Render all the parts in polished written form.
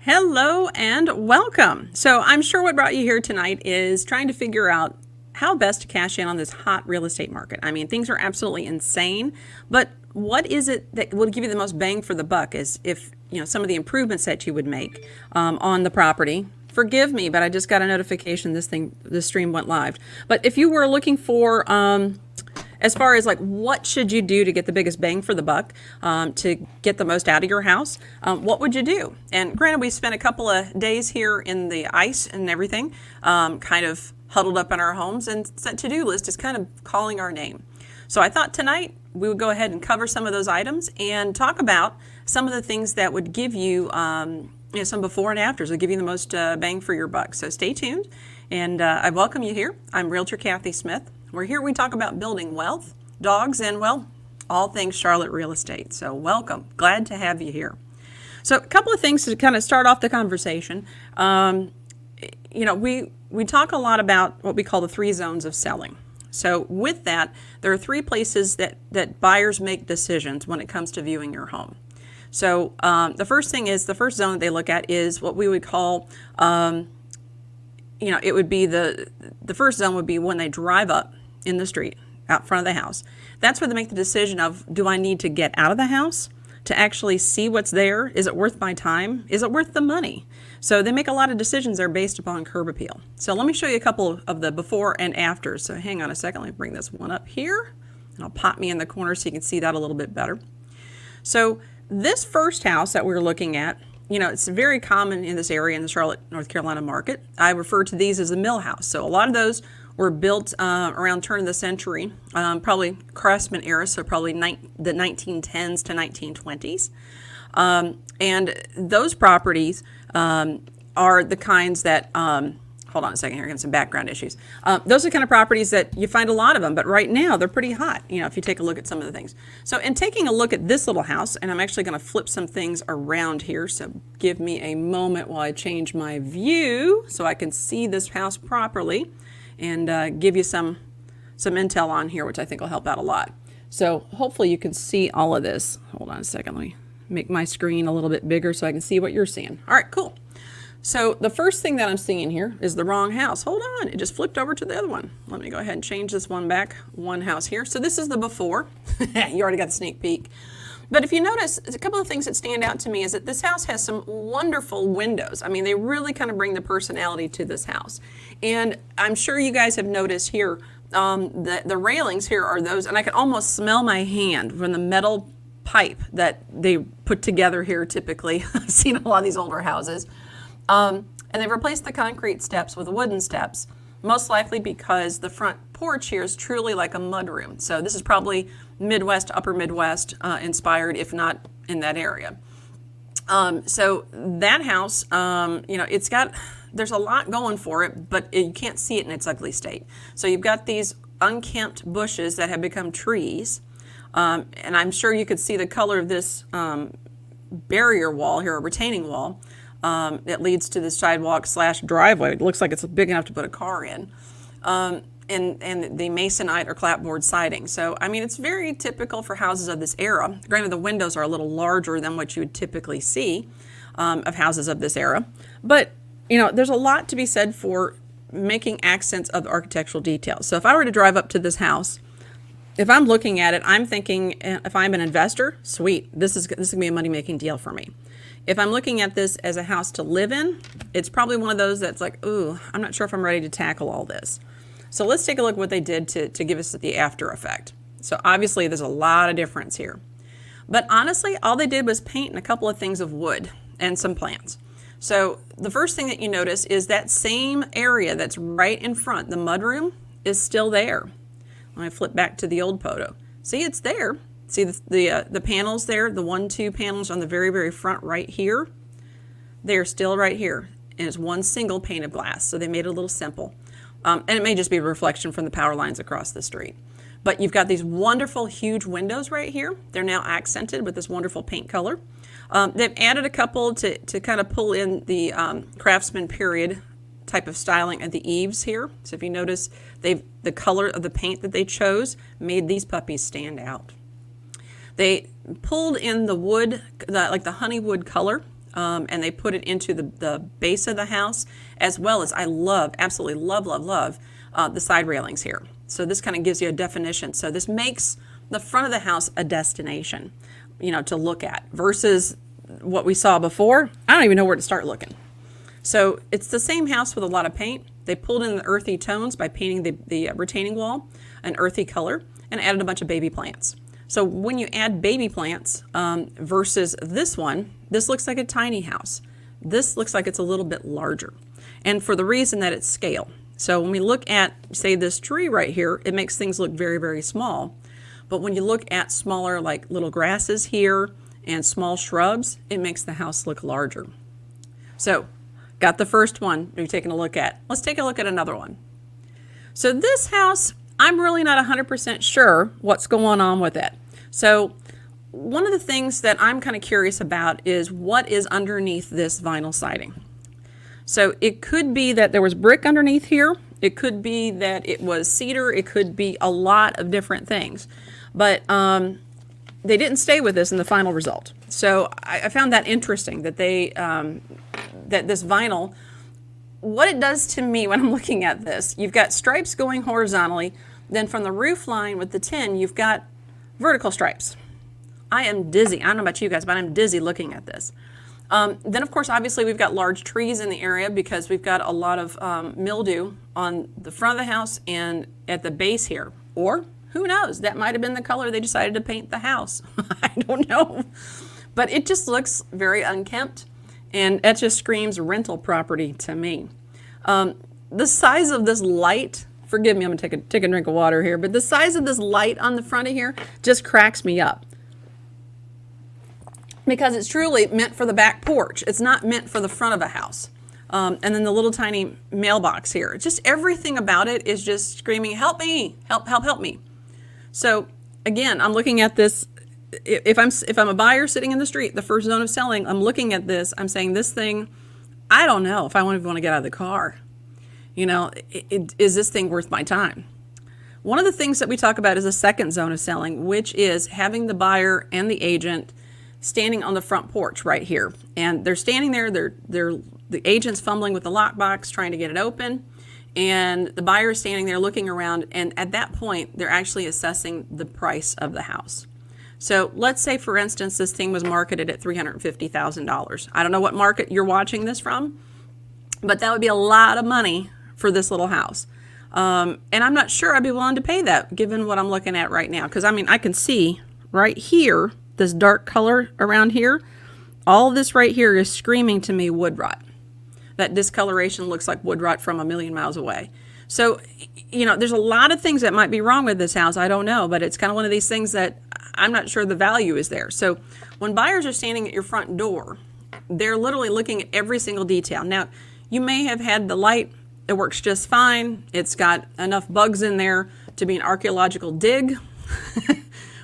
Hello and welcome. So I'm sure what brought you here tonight is trying to figure out how best to cash in on this hot real estate market. I mean, things are absolutely insane, but what is it that will give you the most bang for the buck is if, some of the improvements that you would make on the property. Forgive me, but I just got a notification this stream went live. But if you were looking for as far as like what should you do to get the biggest bang for the buck, to get the most out of your house, what would you do? And granted, we spent a couple of days here in the ice and everything, kind of huddled up in our homes, and that to-do list is kind of calling our name. So I thought tonight we would go ahead and cover some of those items and talk about some of the things that would give you, some before and afters that give you the most bang for your buck. So stay tuned, and I welcome you here. I'm Realtor Kathy Smith. We're here, we talk about building wealth, dogs, and, well, all things Charlotte real estate. So welcome. Glad to have you here. So a couple of things to kind of start off the conversation. We talk a lot about what we call the 3 zones of selling. So with that, there are 3 places that buyers make decisions when it comes to viewing your home. So the first thing is, the first zone that they look at is what we would call, it would be the first zone would be when they drive up in the street out front of the house. That's where they make the decision of, do I need to get out of the house to actually see what's there? Is it worth my time? Is it worth the money? So they make a lot of decisions there based upon curb appeal. So let me show you a couple of the before and afters. So hang on a second, let me bring this one up here, and I'll pop me in the corner so you can see that a little bit better. So this first house that we're looking at, it's very common in this area in the Charlotte, North Carolina market. I refer to these as the mill house. So a lot of those were built around turn of the century, probably Craftsman era, so probably the 1910s to 1920s. And those properties are the kinds that, hold on a second here, I have some background issues. Those are the kind of properties that you find a lot of them, but right now they're pretty hot, if you take a look at some of the things. So in taking a look at this little house, and I'm actually going to flip some things around here, so give me a moment while I change my view so I can see this house properly and give you some intel on here, which I think will help out a lot. So hopefully you can see all of this. Hold on a second, let me make my screen a little bit bigger so I can see what you're seeing. All right, cool. So the first thing that I'm seeing here is the wrong house. Hold on, it just flipped over to the other one. Let me go ahead and change this one back, one house here. So this is the before. You already got the sneak peek. But if you notice, a couple of things that stand out to me is that this house has some wonderful windows. I mean, they really kind of bring the personality to this house. And I'm sure you guys have noticed here, the railings here are those, and I can almost smell my hand from the metal pipe that they put together here typically. I've seen a lot of these older houses. And they've replaced the concrete steps with wooden steps, most likely because the front porch here is truly like a mudroom. So this is probably Midwest, upper Midwest inspired, if not in that area. So that house, there's a lot going for it, but you can't see it in its ugly state. So you've got these unkempt bushes that have become trees. And I'm sure you could see the color of this barrier wall here, a retaining wall. That leads to the sidewalk / driveway. It looks like it's big enough to put a car in. And the masonite or clapboard siding. So, I mean, it's very typical for houses of this era. Granted, the windows are a little larger than what you would typically see of houses of this era. But, there's a lot to be said for making accents of architectural details. So if I were to drive up to this house, if I'm looking at it, I'm thinking, if I'm an investor, sweet, this is going to be a money-making deal for me. If I'm looking at this as a house to live in, it's probably one of those that's like, ooh, I'm not sure if I'm ready to tackle all this. So let's take a look at what they did to give us the after effect. So obviously there's a lot of difference here. But honestly, all they did was paint a couple of things of wood and some plants. So the first thing that you notice is that same area that's right in front, the mudroom, is still there. Let me flip back to the old photo. See, it's there. See the panels there, the 1-2 panels on the very, very front right here? They're still right here. And it's one single pane of glass, so they made it a little simple. And it may just be a reflection from the power lines across the street. But you've got these wonderful, huge windows right here. They're now accented with this wonderful paint color. They've added a couple to kind of pull in the Craftsman period type of styling at the eaves here. So if you notice, the color of the paint that they chose made these puppies stand out. They pulled in the wood, like the honey wood color and they put it into the base of the house, as well as I absolutely love the side railings here. So this kind of gives you a definition. So this makes the front of the house a destination, to look at, versus what we saw before. I don't even know where to start looking. So it's the same house with a lot of paint. They pulled in the earthy tones by painting the retaining wall an earthy color and added a bunch of baby plants. So when you add baby plants versus this one, this looks like a tiny house. This looks like it's a little bit larger. And for the reason that it's scale. So when we look at, say, this tree right here, it makes things look very, very small. But when you look at smaller, like little grasses here and small shrubs, it makes the house look larger. So got the first one we're taking a look at. Let's take a look at another one. So this house, I'm really not 100% sure what's going on with it. So one of the things that I'm kind of curious about is what is underneath this vinyl siding. So it could be that there was brick underneath here. It could be that it was cedar. It could be a lot of different things. But they didn't stay with this in the final result. So I found that interesting that that this vinyl, what it does to me when I'm looking at this, you've got stripes going horizontally. Then from the roof line with the tin, you've got vertical stripes. I am dizzy. I don't know about you guys, but I'm dizzy looking at this. Then, of course, obviously, we've got large trees in the area because we've got a lot of mildew on the front of the house and at the base here. Or, who knows, that might have been the color they decided to paint the house. I don't know. But it just looks very unkempt, and that just screams rental property to me. The size of this light, forgive me, I'm going to take a drink of water here, but the size of this light on the front of here just cracks me up. Because it's truly meant for the back porch. It's not meant for the front of a house. And then the little tiny mailbox here. Just everything about it is just screaming, help me, help me. So again, I'm looking at this. If I'm a buyer sitting in the street, the first zone of selling, I'm looking at this. I'm saying this thing, I don't know if I want to get out of the car. Is this thing worth my time? One of the things that we talk about is a second zone of selling, which is having the buyer and the agent standing on the front porch right here. And they're standing there, the agent's fumbling with the lockbox, trying to get it open, and the buyer's standing there looking around, and at that point, they're actually assessing the price of the house. So let's say, for instance, this thing was marketed at $350,000. I don't know what market you're watching this from, but that would be a lot of money for this little house. And I'm not sure I'd be willing to pay that, given what I'm looking at right now. Because, I can see right here, this dark color around here, all this right here is screaming to me wood rot. That discoloration looks like wood rot from a million miles away. So, there's a lot of things that might be wrong with this house. I don't know, but it's kind of one of these things that I'm not sure the value is there. So when buyers are standing at your front door, they're literally looking at every single detail. Now, you may have had the light. It works just fine. It's got enough bugs in there to be an archaeological dig.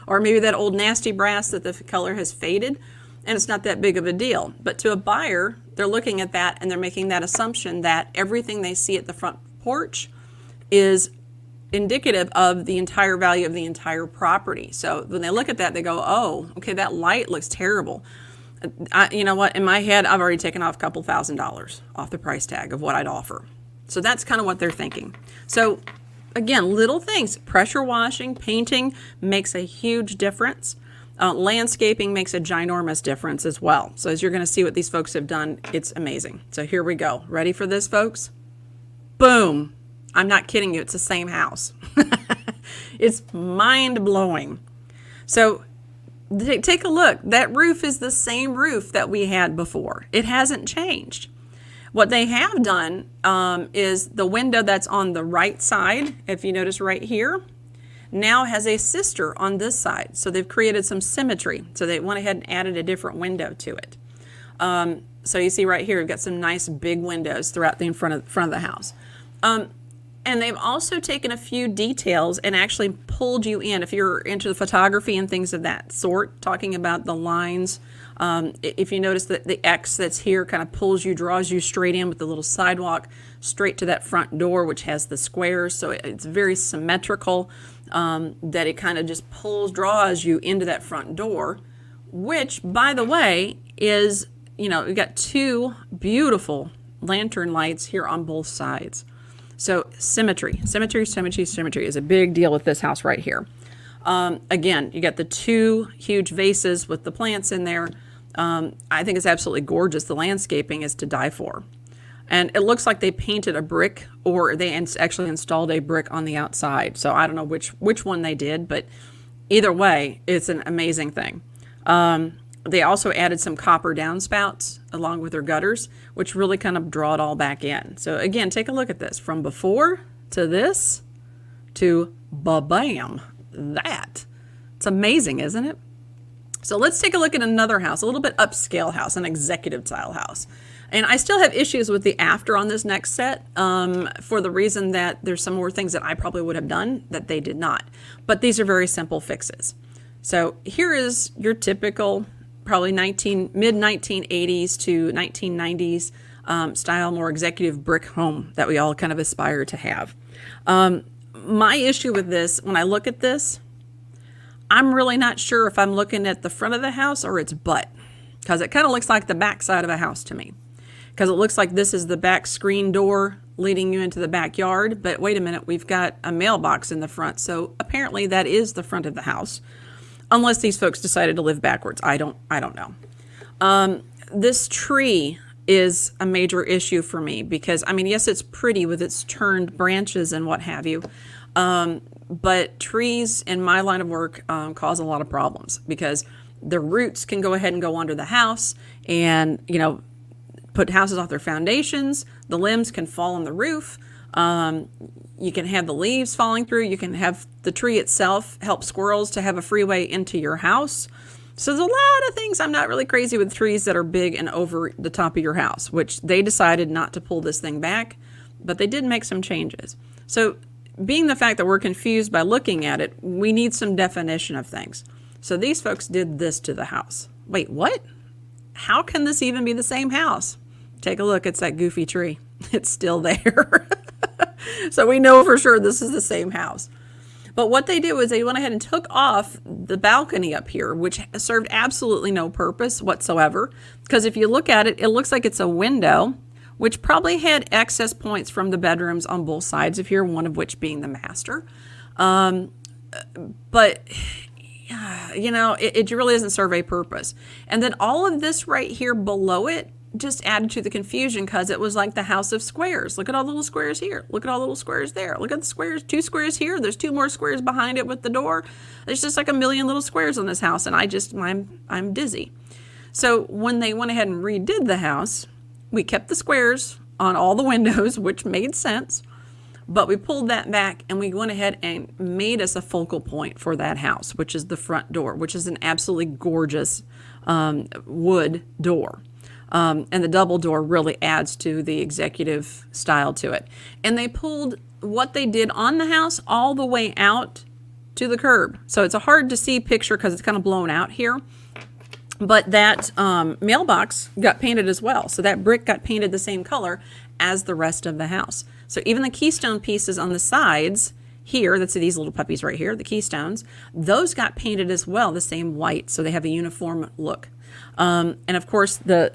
Or maybe that old nasty brass that the color has faded, and it's not that big of a deal. But to a buyer, they're looking at that and they're making that assumption that everything they see at the front porch is indicative of the entire value of the entire property. So when they look at that, they go, oh, okay, that light looks terrible. You know what? In my head, I've already taken off a couple $1,000s off the price tag of what I'd offer. So that's kind of what they're thinking. So again, little things, pressure washing, painting makes a huge difference. Landscaping makes a ginormous difference as well. So as you're going to see what these folks have done, it's amazing. So here we go. Ready for this, folks? Boom. I'm not kidding you. It's the same house. It's mind-blowing. So take a look. That roof is the same roof that we had before. It hasn't changed. What they have done is the window that's on the right side, if you notice right here, now has a sister on this side. So they've created some symmetry. So they went ahead and added a different window to it. So you see right here, we've got some nice big windows throughout the front of the house. And they've also taken a few details and actually pulled you in. If you're into the photography and things of that sort, talking about the lines, if you notice that the X that's here kind of draws you straight in with the little sidewalk, straight to that front door, which has the squares. So it's very symmetrical, that it kind of just draws you into that front door, which, by the way, is you know, we got two beautiful lantern lights here on both sides. So symmetry is a big deal with this house right here. Again, you got the two huge vases with the plants in there. I think it's absolutely gorgeous. The landscaping is to die for. And it looks like they painted a brick, or they actually installed a brick on the outside. So I don't know which one they did, but either way, it's an amazing thing. They also added some copper downspouts along with their gutters, which really kind of draw it all back in. So again, take a look at this. From before to this to ba-bam. It's amazing, isn't it? So let's take a look at another house, a little bit upscale house, an executive style house. And I still have issues with the after on this next set for the reason that there's some more things that I probably would have done that they did not. But these are very simple fixes. So here is your typical, probably mid-1980s to 1990s style, more executive brick home that we all kind of aspire to have. My issue with this, when I look at this, I'm really not sure if I'm looking at the front of the house or its butt, because it kind of looks like the back side of a house to me. Because it looks like this is the back screen door leading you into the backyard. But wait a minute, we've got a mailbox in the front. So apparently that is the front of the house. Unless these folks decided to live backwards. I don't know. This tree is a major issue for me because, I mean, yes, it's pretty with its turned branches and what have you. But trees in my line of work cause a lot of problems because the roots can go ahead and go under the house and, you know, put houses off their foundations. The limbs can fall on the roof. You can have the leaves falling through. You can have the tree itself help squirrels to have a freeway into your house. So there's a lot of things. I'm not really crazy with trees that are big and over the top of your house, which they decided not to pull this thing back, but they did make some changes. So being the fact that we're confused by looking at it, we need some definition of things. So these folks did this to the house. Wait, what? How can this even be the same house? Take a look. It's that goofy tree. It's still there. So we know for sure this is the same house. But what they did was they went ahead and took off the balcony up here, which served absolutely no purpose whatsoever. Because if you look at it, it looks like it's a window, which probably had access points from the bedrooms on both sides of here, one of which being the master. But, you know, it really doesn't serve a purpose. And then all of this right here below it just added to the confusion because it was like the house of squares. Look at all the little squares here. Look at all the little squares there. Look at the squares, 2 squares here. There's 2 more squares behind it with the door. There's just like a million little squares on this house, and I'm dizzy. So when they went ahead and redid the house, we kept the squares on all the windows, which made sense, but we pulled that back and we went ahead and made us a focal point for that house, which is the front door, which is an absolutely gorgeous wood door. And the double door really adds to the executive style to it. And they pulled what they did on the house all the way out to the curb. So it's a hard to see picture because it's kind of blown out here. But that mailbox got painted as well. So that brick got painted the same color as the rest of the house. So even the keystone pieces on the sides here, that's these little puppies right here, the keystones, those got painted as well, the same white. So they have a uniform look. And of course, the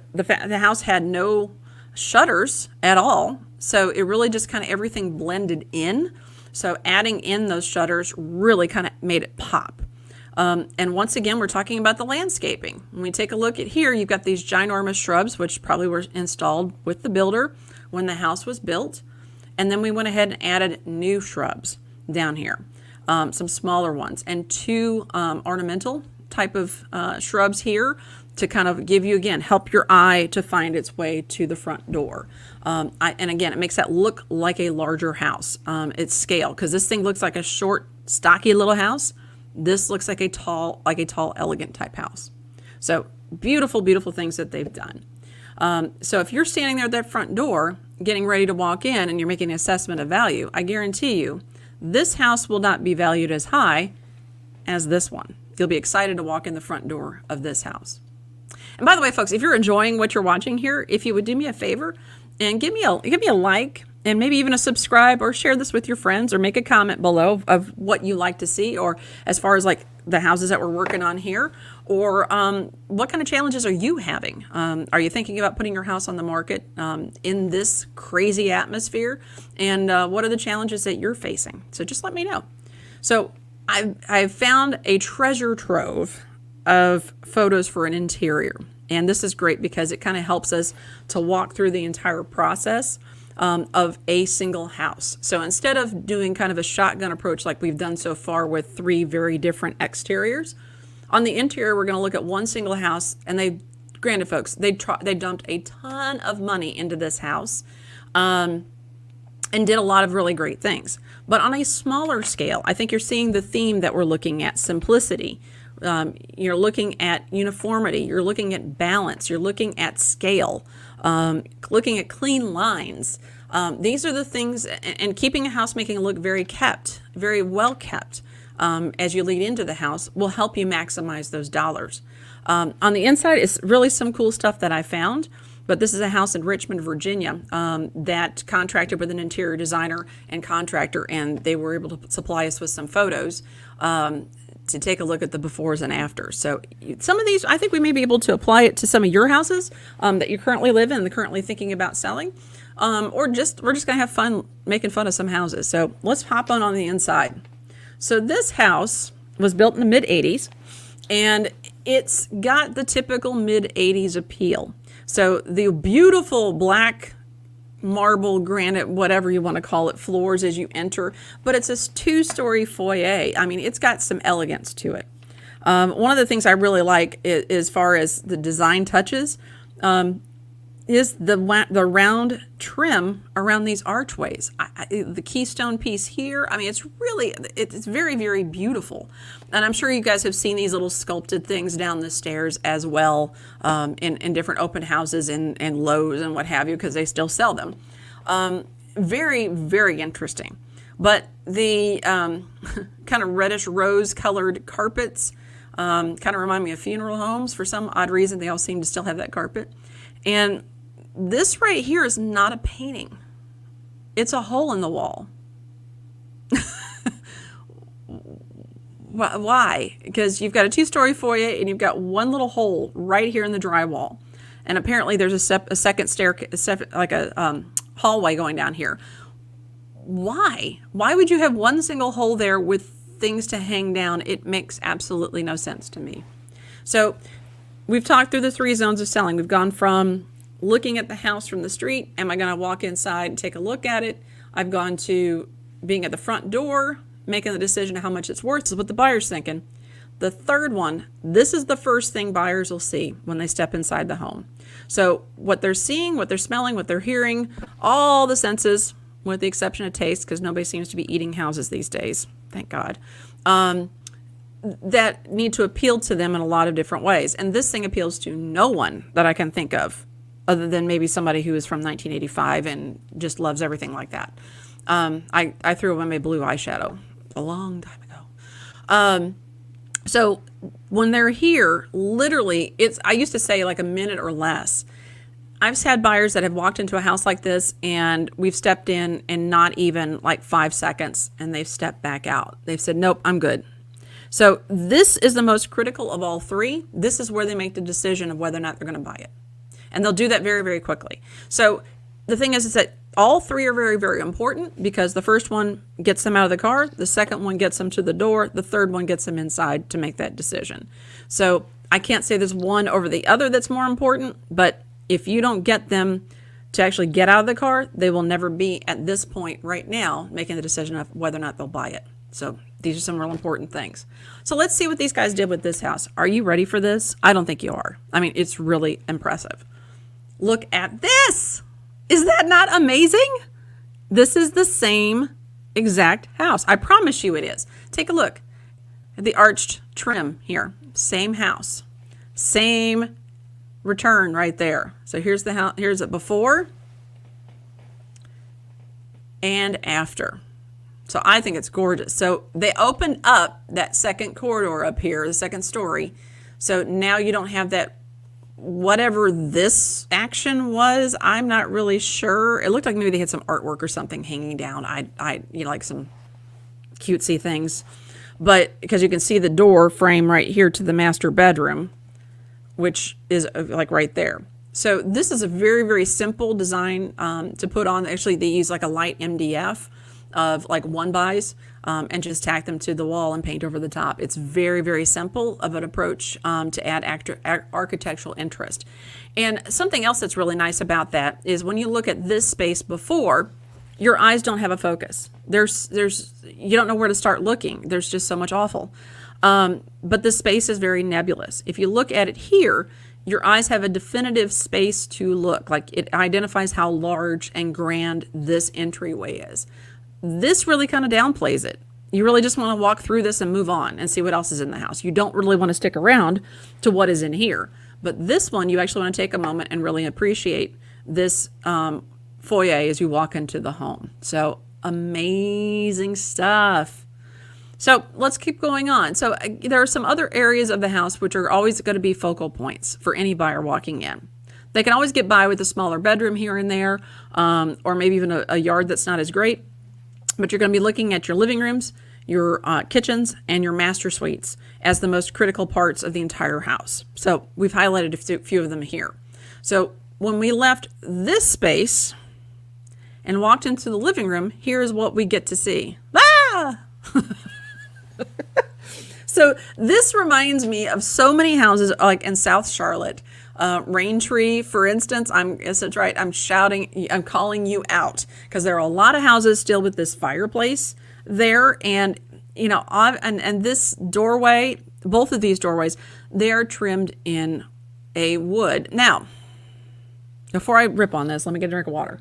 house had no shutters at all. So it really just kind of everything blended in. So adding in those shutters really kind of made it pop. And once again, we're talking about the landscaping. When we take a look at here, you've got these ginormous shrubs, which probably were installed with the builder when the house was built. And then we went ahead and added new shrubs down here, some smaller ones, and 2 ornamental type of shrubs here to kind of give you, again, help your eye to find its way to the front door. And again, it makes that look like a larger house. It's scale, because this thing looks like a short, stocky little house. This looks like a tall, elegant type house. So beautiful, beautiful things that they've done. So if you're standing there at that front door, getting ready to walk in and you're making an assessment of value, I guarantee you, this house will not be valued as high as this one. You'll be excited to walk in the front door of this house. And by the way, folks, if you're enjoying what you're watching here, if you would do me a favor and give me a like and maybe even a subscribe, or share this with your friends, or make a comment below of what you like to see, or as far as like the houses that we're working on here, or what kind of challenges are you having? Are you thinking about putting your house on the market in this crazy atmosphere? And what are the challenges that you're facing? So just let me know. So I've found a treasure trove of photos for an interior. And this is great because it kind of helps us to walk through the entire process of a single house. So instead of doing kind of a shotgun approach like we've done so far with 3 very different exteriors, on the interior we're going to look at one single house. And granted folks, they dumped a ton of money into this house and did a lot of really great things. But on a smaller scale, I think you're seeing the theme that we're looking at: simplicity. You're looking at uniformity, you're looking at balance, you're looking at scale, looking at clean lines. These are the things, and keeping a house, making it look very kept, very well kept as you lead into the house will help you maximize those dollars. On the inside, it's really some cool stuff that I found. But this is a house in Richmond, Virginia, that contracted with an interior designer and contractor, and they were able to supply us with some photos to take a look at the befores and afters. So some of these, I think we may be able to apply it to some of your houses that you currently live in and currently thinking about selling, or we're just going to have fun making fun of some houses. So let's hop on the inside. So this house was built in the mid-'80s, and it's got the typical mid-'80s appeal. So the beautiful black marble, granite, whatever you want to call it, floors as you enter, but it's this 2-story foyer. I mean, it's got some elegance to it. One of the things I really like as far as the design touches is the round trim around these archways. The keystone piece here, I mean, it's very, very beautiful. And I'm sure you guys have seen these little sculpted things down the stairs as well in different open houses and Lowe's and what have you, because they still sell them. Very, very interesting. But the kind of reddish rose colored carpets kind of remind me of funeral homes. For some odd reason, they all seem to still have that carpet. And this right here is not a painting. It's a hole in the wall. Why? Because you've got a 2-story foyer and you've got one little hole right here in the drywall. And apparently there's a second staircase, like a hallway going down here. Why? Why would you have one single hole there with things to hang down? It makes absolutely no sense to me. So we've talked through the 3 zones of selling. We've gone from looking at the house from the street. Am I going to walk inside and take a look at it? I've gone to being at the front door, making the decision of how much it's worth. This is what the buyer's thinking. The third one, this is the first thing buyers will see when they step inside the home. So what they're seeing, what they're smelling, what they're hearing, all the senses, with the exception of taste, because nobody seems to be eating houses these days, thank God, that need to appeal to them in a lot of different ways. And this thing appeals to no one that I can think of, other than maybe somebody who is from 1985 and just loves everything like that. I threw away my blue eyeshadow a long time ago. So when they're here, literally, I used to say like a minute or less. I've had buyers that have walked into a house like this and we've stepped in and not even like 5 seconds and they've stepped back out. They've said, nope, I'm good. So this is the most critical of all 3. This is where they make the decision of whether or not they're going to buy it. And they'll do that very, very quickly. So the thing is that all 3 are very, very important, because the first one gets them out of the car, the second one gets them to the door, the third one gets them inside to make that decision. So I can't say there's one over the other that's more important, but if you don't get them to actually get out of the car, they will never be at this point right now making the decision of whether or not they'll buy it. So these are some real important things. So let's see what these guys did with this house. Are you ready for this? I don't think you are. I mean, it's really impressive. Look at this. Is that not amazing? This is the same exact house. I promise you it is. Take a look at the arched trim here. Same house. Same return right there. So here's the house. Here's it before and after. So I think it's gorgeous. So they opened up that second corridor up here, the second story. So now you don't have that, whatever this action was, I'm not really sure. It looked like maybe they had some artwork or something hanging down. Like some cutesy things. But because you can see the door frame right here to the master bedroom, which is like right there. So this is a very, very simple design to put on. Actually, they use like a light MDF of like 1-bys and just tack them to the wall and paint over the top. It's very, very simple of an approach to add architectural interest. And something else that's really nice about that is when you look at this space before, your eyes don't have a focus. You don't know where to start looking. There's just so much awful. But the space is very nebulous. If you look at it here, your eyes have a definitive space to look. Like it identifies how large and grand this entryway is. This really kind of downplays it. You really just want to walk through this and move on and see what else is in the house. You don't really want to stick around to what is in here. But this one, you actually want to take a moment and really appreciate this foyer as you walk into the home. So amazing stuff. So let's keep going on. So there are some other areas of the house which are always going to be focal points for any buyer walking in. They can always get by with a smaller bedroom here and there, or maybe even a yard that's not as great. But you're going to be looking at your living rooms, your kitchens, and your master suites as the most critical parts of the entire house. So we've highlighted a few of them here. So when we left this space and walked into the living room, here's what we get to see. Ah! So this reminds me of so many houses like in South Charlotte. Raintree, for instance, I'm shouting, I'm calling you out because there are a lot of houses still with this fireplace there. And, you know, and this doorway, both of these doorways, they are trimmed in a wood. Now, before I rip on this, let me get a drink of water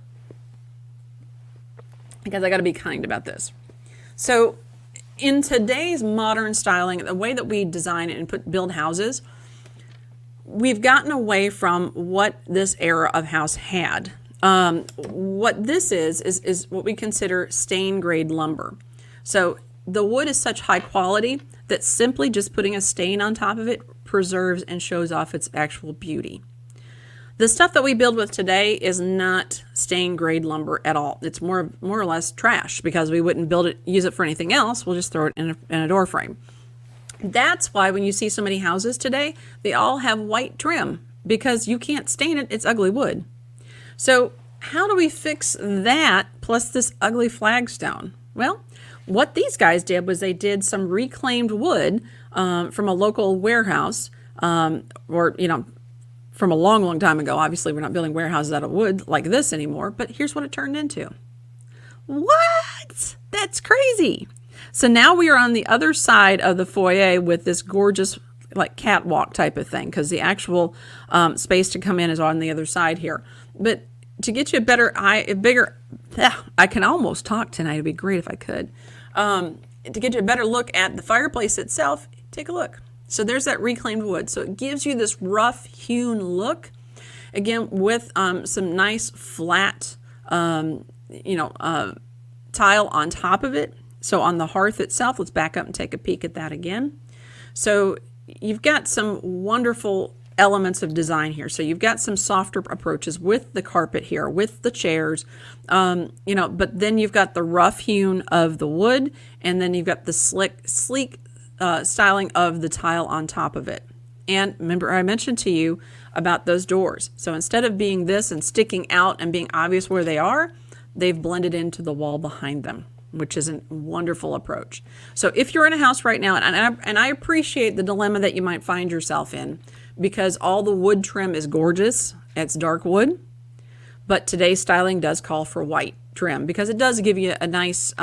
because I got to be kind about this. So in today's modern styling, the way that we design and build houses, we've gotten away from what this era of house had. What this is what we consider stain grade lumber. So the wood is such high quality that simply just putting a stain on top of it preserves and shows off its actual beauty. The stuff that we build with today is not stain grade lumber at all. It's more or less trash because we wouldn't use it for anything else. We'll just throw it in a door frame. That's why when you see so many houses today, they all have white trim because you can't stain it. It's ugly wood. So how do we fix that plus this ugly flagstone? Well, what these guys did was they did some reclaimed wood from a local warehouse or, you know, from a long, long time ago. Obviously, we're not building warehouses out of wood like this anymore, but here's what it turned into. What? That's crazy. So now we are on the other side of the foyer with this gorgeous like catwalk type of thing because the actual space to come in is on the other side here. But to get you a better I can almost talk tonight. It'd be great if I could. To get you a better look at the fireplace itself, take a look. So there's that reclaimed wood. So it gives you this rough hewn look, again, with some nice flat, tile on top of it. So on the hearth itself, let's back up and take a peek at that again. So you've got some wonderful elements of design here. So you've got some softer approaches with the carpet here, with the chairs, but then you've got the rough hewn of the wood, and then you've got the sleek styling of the tile on top of it. And remember, I mentioned to you about those doors. So instead of being this and sticking out and being obvious where they are, they've blended into the wall behind them, which is a wonderful approach. So if you're in a house right now, and I appreciate the dilemma that you might find yourself in, because all the wood trim is gorgeous, it's dark wood, but today's styling does call for white trim because it does give you a nice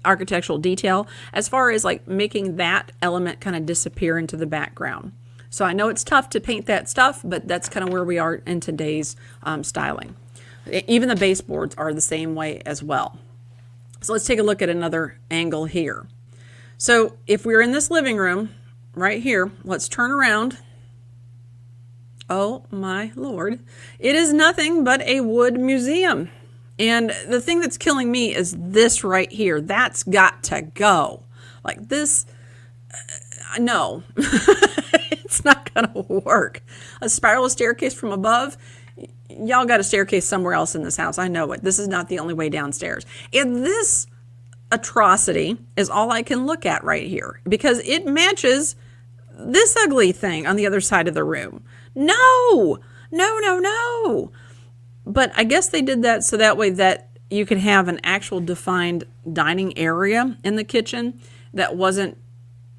architectural detail as far as like making that element kind of disappear into the background. So I know it's tough to paint that stuff, but that's kind of where we are in today's styling. Even the baseboards are the same way as well. So let's take a look at another angle here. So if we're in this living room right here, let's turn around. Oh my Lord. It is nothing but a wood museum. And the thing that's killing me is this right here. That's got to go. Like this, no, it's not going to work. A spiral staircase from above. Y'all got a staircase somewhere else in this house. I know it. This is not the only way downstairs. And this atrocity is all I can look at right here because it matches this ugly thing on the other side of the room. No, no, no, no. But I guess they did that so that way that you could have an actual defined dining area in the kitchen that wasn't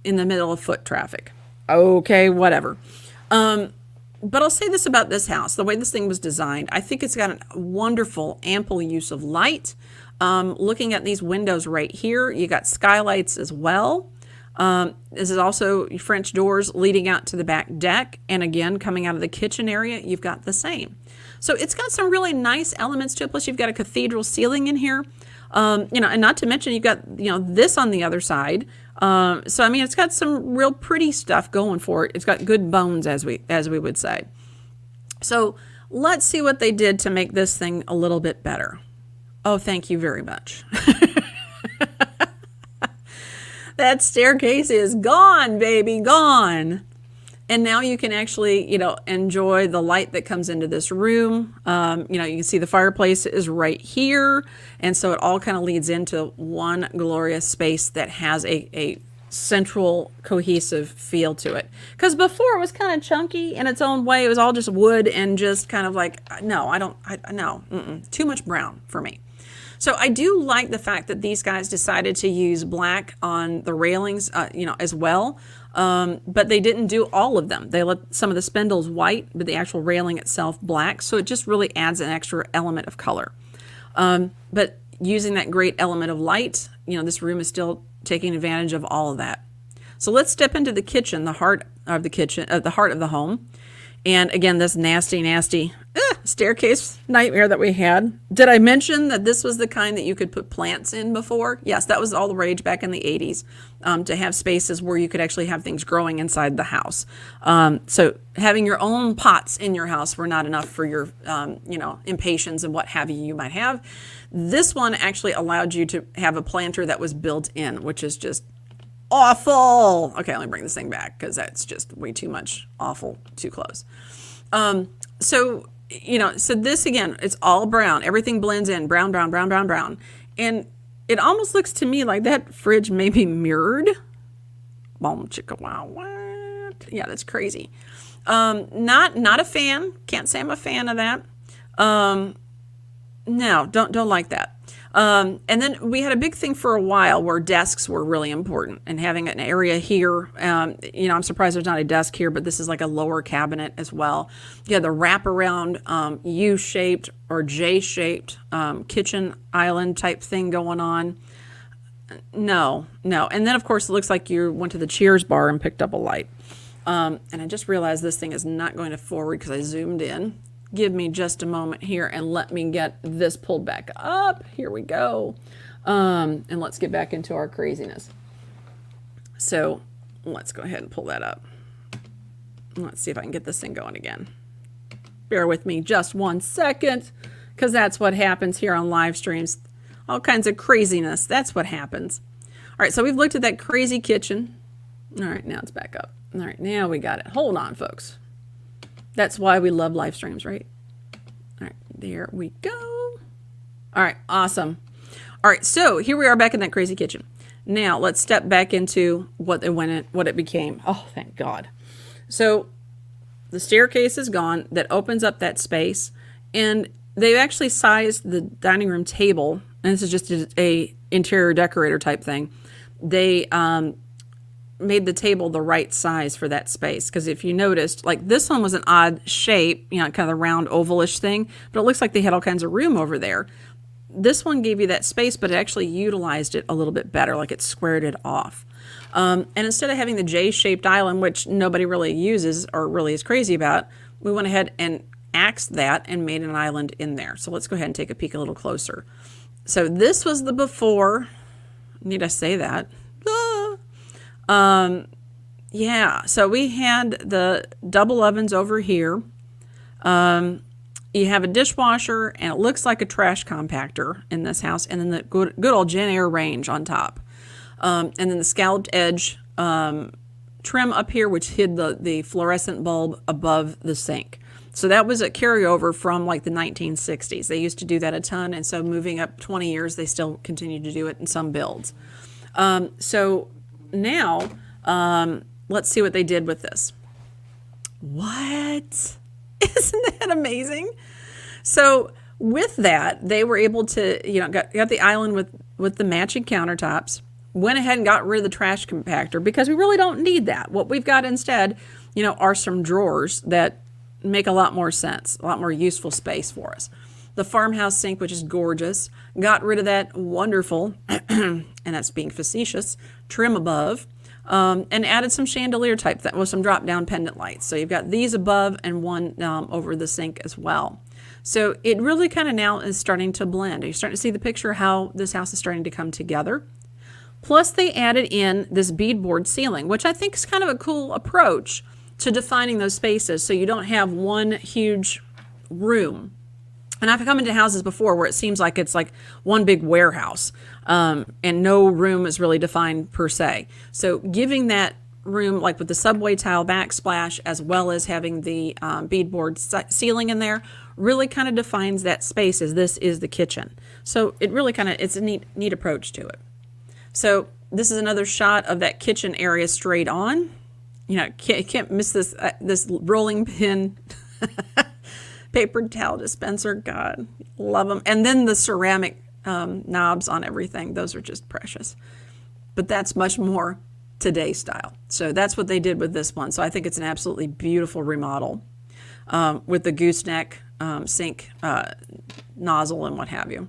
in the middle of foot traffic. Okay, whatever. But I'll say this about this house, the way this thing was designed, I think it's got a wonderful, ample use of light. Looking at these windows right here, you got skylights as well. This is also French doors leading out to the back deck. And again, coming out of the kitchen area, you've got the same. So it's got some really nice elements to it. Plus you've got a cathedral ceiling in here. And not to mention you've got, this on the other side. So, I mean, it's got some real pretty stuff going for it. It's got good bones, as we would say. So let's see what they did to make this thing a little bit better. Oh, thank you very much. That staircase is gone, baby, gone. And now you can actually, enjoy the light that comes into this room. You can see the fireplace is right here. And so it all kind of leads into one glorious space that has a central cohesive feel to it. Because before it was kind of chunky in its own way. It was all just wood and just kind of like, too much brown for me. So I do like the fact that these guys decided to use black on the railings, as well. But they didn't do all of them. They let some of the spindles white, but the actual railing itself black. So it just really adds an extra element of color. But using that great element of light, this room is still taking advantage of all of that. So let's step into the kitchen, the heart of the kitchen, the heart of the home. And again, this nasty staircase nightmare that we had. Did I mention that this was the kind that you could put plants in before? Yes, that was all the rage back in the 80s, to have spaces where you could actually have things growing inside the house. So having your own pots in your house were not enough for your, impatiens and what have you might have. This one actually allowed you to have a planter that was built in, which is just awful. Okay, let me bring this thing back because that's just way too much awful, too close. So this again, it's all brown. Everything blends in, brown, brown, brown, brown, brown. And it almost looks to me like that fridge may be mirrored. Boom, chicka, wow, what? Yeah, that's crazy. Not a fan. Can't say I'm a fan of that. No, don't like that. And then we had a big thing for a while where desks were really important and having an area here. I'm surprised there's not a desk here, but this is like a lower cabinet as well. You have the wraparound U-shaped or J-shaped kitchen island type thing going on. No. And then, of course, it looks like you went to the Cheers bar and picked up a light. And I just realized this thing is not going to forward because I zoomed in. Give me just a moment here and let me get this pulled back up. Here we go. And let's get back into our craziness. So let's go ahead and pull that up. Let's see if I can get this thing going again. Bear with me just 1 second, because that's what happens here on live streams. All kinds of craziness. That's what happens. All right, so we've looked at that crazy kitchen. All right, now it's back up. All right, now we got it. Hold on, folks. That's why we love live streams, right? All right, there we go. All right, awesome. All right, so here we are back in that crazy kitchen. Now let's step back into what it became. Oh, thank God. So the staircase is gone. That opens up that space, and they've actually sized the dining room table. And this is just a interior decorator type thing. They made the table the right size for that space. Because if you noticed, like this one was an odd shape, kind of a round ovalish thing, but it looks like they had all kinds of room over there. This one gave you that space, but it actually utilized it a little bit better, like it squared it off. And instead of having the J-shaped island, which nobody really uses or really is crazy about, we went ahead and axed that and made an island in there. So let's go ahead and take a peek a little closer. So this was the before. Need I say that? Yeah, so we had the double ovens over here. You have a dishwasher, and it looks like a trash compactor in this house, and then the good old Jen Air range on top. And then the scalloped edge trim up here, which hid the fluorescent bulb above the sink. So that was a carryover from like the 1960s. They used to do that a ton, and so moving up 20 years, they still continue to do it in some builds. So now, let's see what they did with this. What? Isn't that amazing? So with that, they were able to, got the island with the matching countertops, went ahead and got rid of the trash compactor because we really don't need that. What we've got instead, are some drawers that make a lot more sense, a lot more useful space for us. The farmhouse sink, which is gorgeous, got rid of that wonderful, and that's being facetious, trim above, and added some chandelier type with some drop-down pendant lights. So you've got these above and one over the sink as well. So it really kind of now is starting to blend. You're starting to see the picture how this house is starting to come together. Plus they added in this beadboard ceiling, which I think is kind of a cool approach to defining those spaces so you don't have one huge room. And I've come into houses before where it seems like it's like one big warehouse, and no room is really defined per se. So giving that room, like with the subway tile backsplash, as well as having the beadboard ceiling in there, really kind of defines that space as this is the kitchen. So it really kind of, it's a neat approach to it. So this is another shot of that kitchen area straight on. Can't miss this rolling pin paper towel dispenser. God, love them. And then the ceramic knobs on everything. Those are just precious. But that's much more today's style. So that's what they did with this one. So I think it's an absolutely beautiful remodel with the gooseneck sink nozzle and what have you.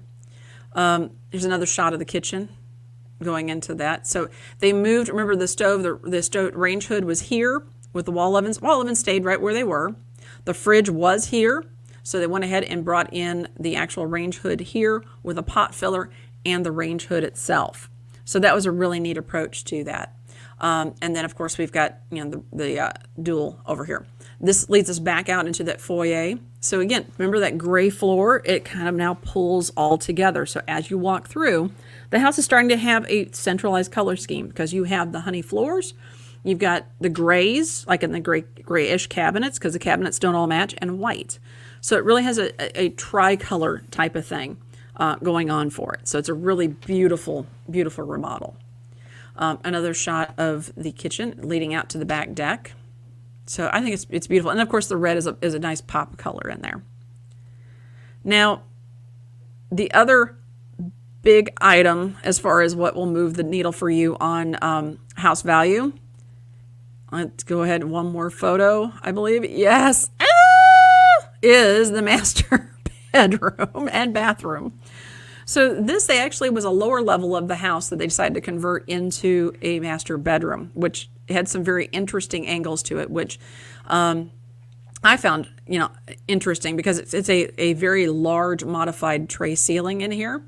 Here's another shot of the kitchen going into that. So they moved, remember the stove range hood was here with the wall ovens. Wall ovens stayed right where they were. The fridge was here. So they went ahead and brought in the actual range hood here with a pot filler and the range hood itself. So that was a really neat approach to that. And then of course we've got the dual over here. This leads us back out into that foyer. So again, remember that gray floor? It kind of now pulls all together. So as you walk through, the house is starting to have a centralized color scheme because you have the honey floors. You've got the grays, like in the grayish cabinets, because the cabinets don't all match, and white. So it really has a tricolor type of thing going on for it. So it's a really beautiful, beautiful remodel. Another shot of the kitchen leading out to the back deck. So I think it's beautiful. And of course the red is a nice pop color in there. Now, the other big item as far as what will move the needle for you on house value. Let's go ahead. One more photo, I believe. Yes. Is the master bedroom and bathroom. So this actually was a lower level of the house that they decided to convert into a master bedroom, which had some very interesting angles to it, which I found interesting because it's a very large modified tray ceiling in here.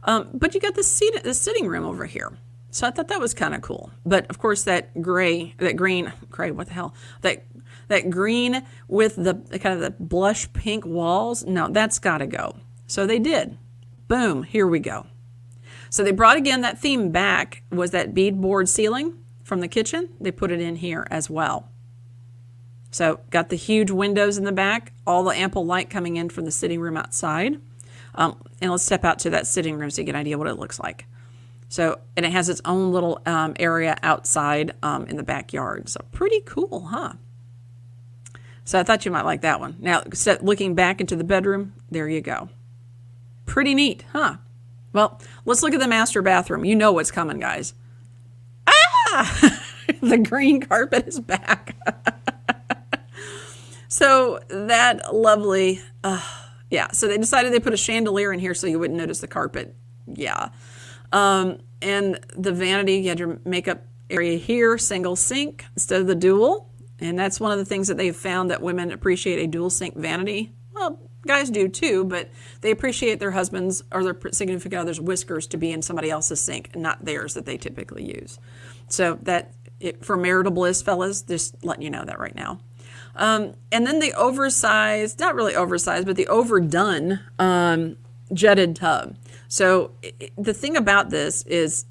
But you got the sitting room over here. So I thought that was kind of cool. But of course that green, what the hell? That green with the kind of the blush pink walls, no, that's got to go. So they did. Boom, here we go. So they brought again that theme back, was that beadboard ceiling from the kitchen. They put it in here as well. So got the huge windows in the back, all the ample light coming in from the sitting room outside. And let's step out to that sitting room so you get an idea what it looks like. So, and it has its own little area outside in the backyard. So pretty cool, huh? So I thought you might like that one. Now, looking back into the bedroom, there you go. Pretty neat, huh? Well, let's look at the master bathroom. You know what's coming, guys. Ah! The green carpet is back. So that lovely, yeah. So they decided they put a chandelier in here so you wouldn't notice the carpet. Yeah. And the vanity, you had your makeup area here, single sink instead of the dual. And that's one of the things that they've found, that women appreciate a dual sink vanity. Well, guys do too, but they appreciate their husbands or their significant other's whiskers to be in somebody else's sink, not theirs that they typically use. So that, for marital bliss, fellas, just letting you know that right now. And then the oversized, not really oversized, but the overdone jetted tub. So the thing about this is,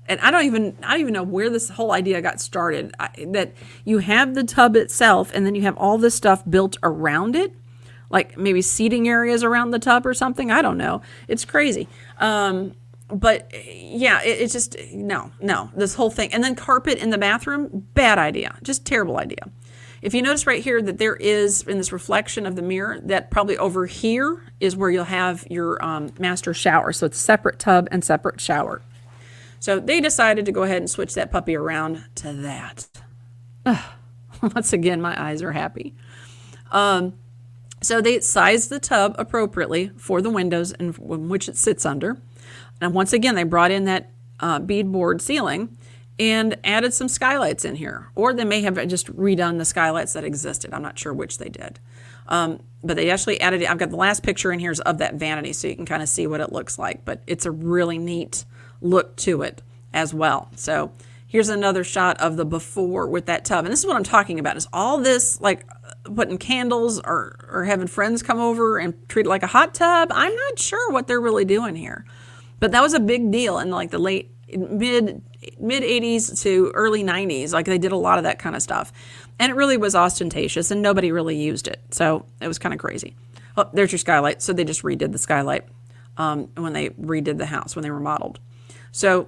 and I don't even know where this whole idea got started, that you have the tub itself and then you have all this stuff built around it. like maybe seating areas around the tub or something. I don't know. It's crazy. But yeah, it's just, no, this whole thing. And then carpet in the bathroom, bad idea, just terrible idea. If you notice right here that there is, in this reflection of the mirror, that probably over here is where you'll have your master shower. So it's separate tub and separate shower. So they decided to go ahead and switch that puppy around to that. Once again, my eyes are happy. So they sized the tub appropriately for the windows in which it sits under. And once again, they brought in that beadboard ceiling and added some skylights in here. Or they may have just redone the skylights that existed. I'm not sure which they did. But they actually added it. I've got the last picture in here of that vanity so you can kind of see what it looks like. But it's a really neat look to it as well. So here's another shot of the before with that tub. And this is what I'm talking about, is all this like putting candles or having friends come over and treat it like a hot tub. I'm not sure what they're really doing here. But that was a big deal in like the mid 80s to early 90s. Like they did a lot of that kind of stuff. And it really was ostentatious and nobody really used it. So it was kind of crazy. Oh, there's your skylight. So they just redid the skylight when they redid the house, when they remodeled. So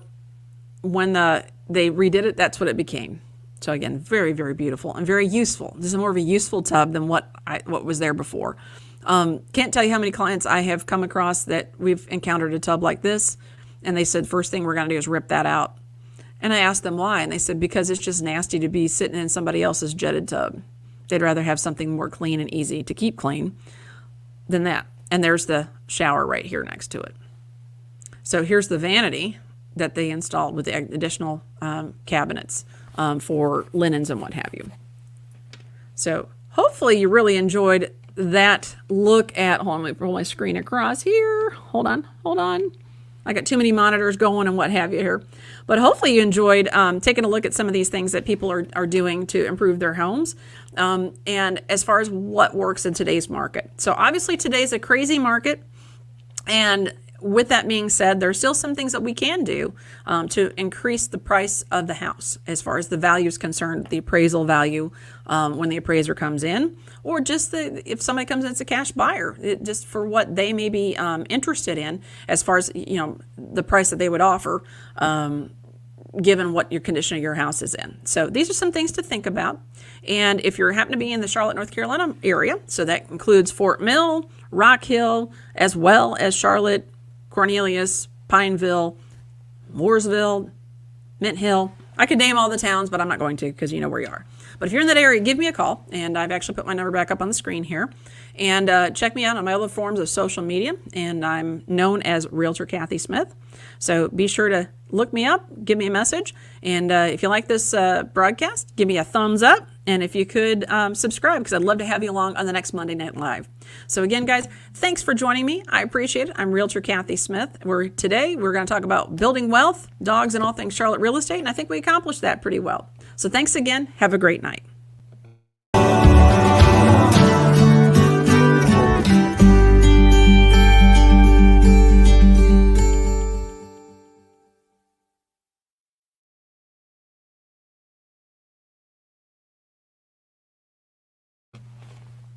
when they redid it, that's what it became. So again, very, very beautiful and very useful. This is more of a useful tub than what was there before. Can't tell you how many clients I have come across that we've encountered a tub like this, and they said, first thing we're going to do is rip that out. And I asked them why, and they said, because it's just nasty to be sitting in somebody else's jetted tub. They'd rather have something more clean and easy to keep clean than that. And there's the shower right here next to it. So here's the vanity that they installed with the additional cabinets for linens and what have you. So hopefully you really enjoyed that look at, hold on, let me roll my screen across here. Hold on. I got too many monitors going and what have you here. But hopefully you enjoyed taking a look at some of these things that people are doing to improve their homes. And as far as what works in today's market. So obviously today's a crazy market. And with that being said, there are still some things that we can do to increase the price of the house as far as the value is concerned, the appraisal value when the appraiser comes in, or just if somebody comes in as a cash buyer, just for what they may be interested in as far as, the price that they would offer given what your condition of your house is in. So these are some things to think about. And if you happen to be in the Charlotte, North Carolina area, so that includes Fort Mill, Rock Hill, as well as Charlotte, Cornelius, Pineville, Mooresville, Mint Hill. I could name all the towns, but I'm not going to because you know where you are. But if you're in that area, give me a call. And I've actually put my number back up on the screen here. And check me out on my other forms of social media. And I'm known as Realtor Kathy Smith. So be sure to look me up, give me a message. And if you like this broadcast, give me a thumbs up. And if you could subscribe, because I'd love to have you along on the next Monday Night Live. So again, guys, thanks for joining me. I appreciate it. I'm Realtor Kathy Smith. Today we're going to talk about building wealth, dogs, and all things Charlotte real estate. And I think we accomplished that pretty well. So thanks again. Have a great night.